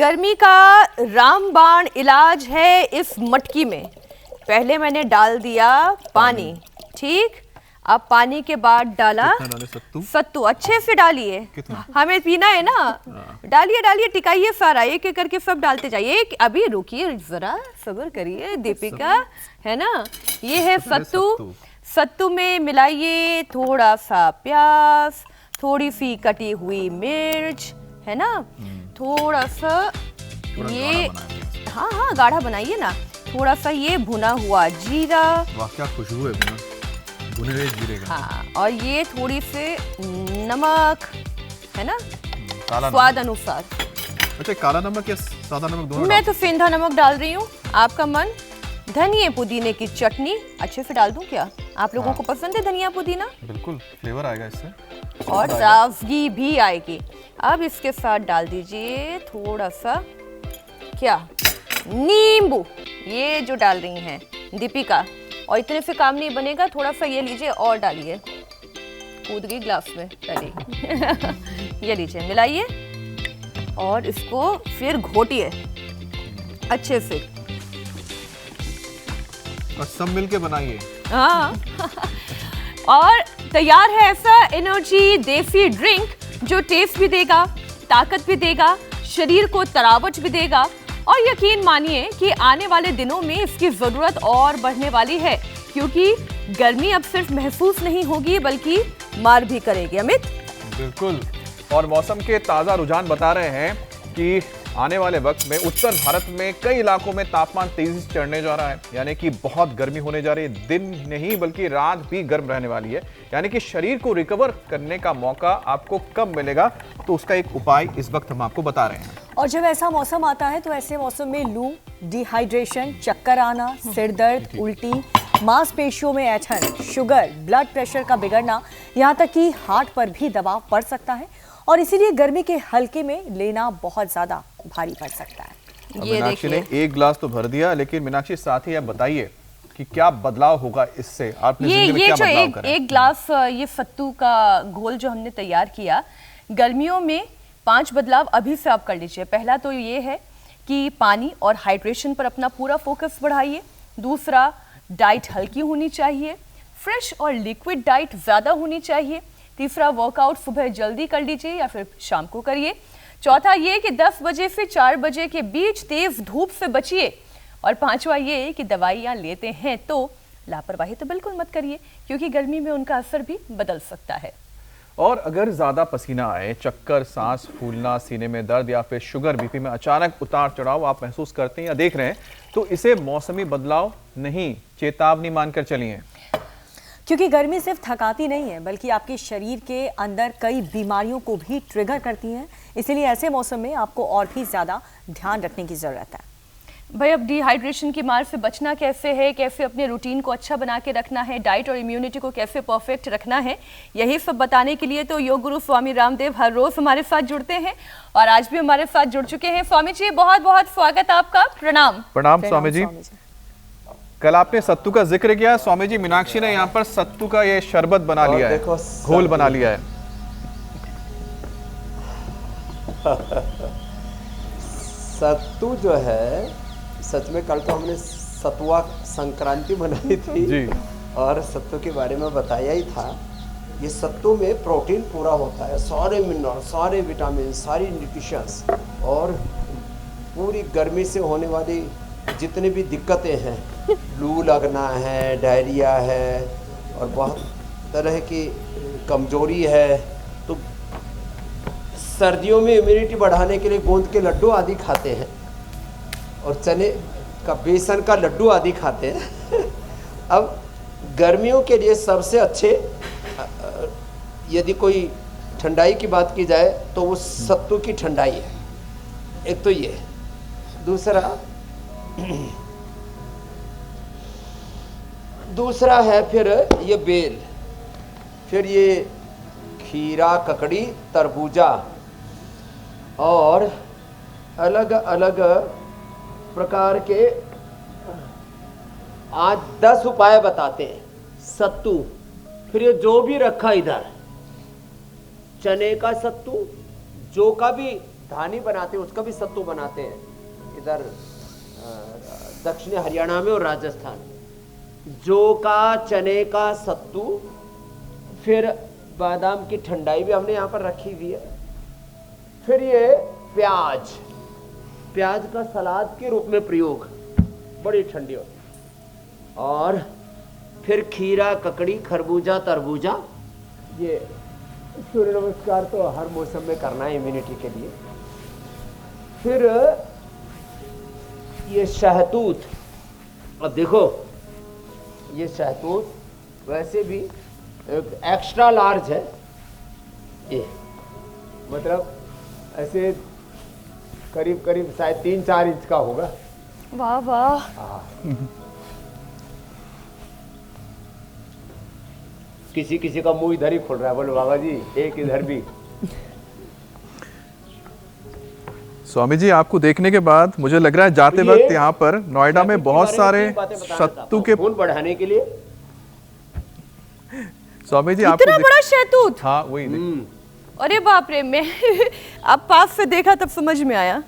गर्मी का रामबाण इलाज है इस मटकी में। पहले मैंने डाल दिया पानी, ठीक। अब पानी के बाद डाला सत्तू। अच्छे से डालिए, हमें पीना है ना। डालिए डालिए, टिकाइए सारा, एक एक करके सब डालते जाइए। अभी रुकिए जरा, सब्र करिए दीपिका, है ना। ये है सत्तू। सत्तू में मिलाइए थोड़ा सा प्याज, थोड़ी सी कटी हुई मिर्च, है ना, थोड़ा सा ये, हाँ हाँ गाढ़ा बनाइए ना, थोड़ा सा ये भुना हुआ जीरा। वाह क्या खुशबू है बिना भुने हुए जीरे का। हाँ, और ये थोड़ी से नमक, है ना, स्वाद अनुसार। अच्छा, काला नमक या सादा नमक दोनों? मैं तो सेंधा नमक डाल रही हूँ, आपका मन। धनिया पुदीने की चटनी अच्छे से डाल दूं क्या? आप लोगों को पसंद है धनिया पुदीना? बिल्कुल, फ्लेवर आएगा इससे और ताजगी भी आएगी। अब इसके साथ डाल दीजिए थोड़ा सा क्या, नींबू। ये जो डाल रही हैं दीपिका, और इतने से काम नहीं बनेगा, थोड़ा सा ये लीजिए और डालिए। कूद गई ग्लास में पहले। ये लीजिए, मिलाइए और इसको फिर घोटिए अच्छे से, और सब मिलके बनाइए। हाँ। और तैयार है ऐसा एनर्जी देसी ड्रिंक जो टेस्ट भी देगा, ताकत भी देगा, शरीर को तरावट भी देगा। और यकीन मानिए कि आने वाले दिनों में इसकी जरूरत और बढ़ने वाली है, क्योंकि गर्मी अब सिर्फ महसूस नहीं होगी बल्कि मार भी करेगी। अमित? बिल्कुल, और मौसम के ताजा रुझान बता रहे हैं कि आने वाले वक्त में उत्तर भारत में कई इलाकों में तापमान तेजी से चढ़ने जा रहा है, यानी कि बहुत गर्मी होने जा रही है। दिन नहीं बल्कि रात भी गर्म रहने वाली है, यानी कि शरीर को रिकवर करने का मौका आपको कब मिलेगा, तो उसका एक उपाय इस वक्त हम आपको बता रहे हैं। और जब ऐसा मौसम आता है तो ऐसे मौसम में लू, डिहाइड्रेशन, चक्कर आना, सिर दर्द, उल्टी, मांसपेशियों में ऐंठन, शुगर, ब्लड प्रेशर का बिगड़ना, यहाँ तक कि हार्ट पर भी दबाव पड़ सकता है। और इसीलिए गर्मी के हल्के में लेना बहुत ज्यादा भारी पड़ सकता है। ये मीनाक्षी ने एक गिलास तो भर दिया, लेकिन मीनाक्षी साथ ही आप बताइए कि क्या बदलाव होगा इससे, आपने जिंदगी में क्या बदलाव करा? एक ग्लास ये सत्तू का घोल जो हमने तैयार किया, गर्मियों में 5 बदलाव अभी से आप कर लीजिए। पहला तो ये है कि पानी और हाइड्रेशन पर अपना पूरा फोकस बढ़ाइए। दूसरा, डाइट हल्की होनी चाहिए, फ्रेश और लिक्विड डाइट ज्यादा होनी चाहिए। तीसरा, वर्कआउट सुबह जल्दी कर लीजिए या फिर शाम को करिए। चौथा ये कि 10 बजे से 4 बजे के बीच तेज धूप से बचिए। और पांचवा ये कि दवाइयाँ लेते हैं तो लापरवाही तो बिल्कुल मत करिए, क्योंकि गर्मी में उनका असर भी बदल सकता है। और अगर ज्यादा पसीना आए, चक्कर, सांस फूलना, सीने में दर्द या फिर शुगर, बीपी में अचानक उतार चढ़ाव आप महसूस करते हैं या देख रहे हैं, तो इसे मौसमी बदलाव नहीं, चेतावनी मानकर चलिए। क्योंकि गर्मी सिर्फ थकाती नहीं है, बल्कि आपके शरीर के अंदर कई बीमारियों को भी ट्रिगर करती हैं। इसीलिए ऐसे मौसम में आपको और भी ज्यादा ध्यान रखने की जरूरत है। भाई, अब डिहाइड्रेशन की मार से बचना कैसे है, कैसे अपने रूटीन को अच्छा बना के रखना है, डाइट और इम्यूनिटी को कैसे परफेक्ट रखना है, यही सब बताने के लिए तो योग गुरु स्वामी रामदेव हर रोज हमारे साथ जुड़ते हैं, और आज भी हमारे साथ जुड़ चुके हैं। स्वामी जी, बहुत बहुत स्वागत आपका। प्रणाम। प्रणाम स्वामी जी। कल आपने सत्तू का जिक्र किया स्वामी जी, मीनाक्षी ने यहाँ पर सत्तू का ये शरबत बना लिया है, घोल बना लिया है। सत्तू जो है, सच में कल तो हमने सतुआ संक्रांति मनाई थी जी, और सत्तू के बारे में बताया ही था। ये सत्तू में प्रोटीन पूरा होता है, सारे मिनरल, सारे विटामिन, सारी न्यूट्रिशंस, और पूरी गर्मी से होने वाली जितनी भी दिक्कतें हैं, लू लगना है, डायरिया है, और बहुत तरह की कमजोरी है, तो सर्दियों में इम्यूनिटी बढ़ाने के लिए गोंद के लड्डू आदि खाते हैं, और चने का, बेसन का लड्डू आदि खाते हैं। अब गर्मियों के लिए सबसे अच्छे, यदि कोई ठंडाई की बात की जाए तो वो सत्तू की ठंडाई है। एक तो ये, दूसरा है फिर ये बेल, फिर ये खीरा, ककड़ी, तरबूजा, और अलग अलग प्रकार के आज 10 उपाय बताते हैं। सत्तू, फिर ये जो भी रखा इधर, चने का सत्तू, जौ का भी धानी बनाते हैं उसका भी सत्तू बनाते हैं इधर दक्षिणी हरियाणा में और राजस्थान। जौ का, चने का सत्तू, फिर बादाम की ठंडाई भी हमने यहाँ पर रखी हुई है। फिर ये प्याज, प्याज का सलाद के रूप में प्रयोग, बड़ी ठंडी होती है। और फिर खीरा, ककड़ी, खरबूजा, तरबूजा। ये सूर्य नमस्कार तो हर मौसम में करना है इम्यूनिटी के लिए। फिर ये शहतूत, अब देखो ये शहतूत वैसे भी एक एक्स्ट्रा लार्ज है, ये मतलब ऐसे करीब करीब शायद 3-4 इंच का होगा। वाह वाह। किसी किसी का मुंह इधर ही खुल रहा है, बोलो बाबा जी एक इधर भी। स्वामी जी, आपको देखने के बाद मुझे लग रहा है जाते वक्त यहाँ पर नोएडा में बहुत सारे सत्तू के खून बढ़ाने के लिए। स्वामी जी इतना आपको बड़ा शहतूत? हाँ वही देखिए। अरे बाप रे, मैं अब पास से देखा तब समझ में आया।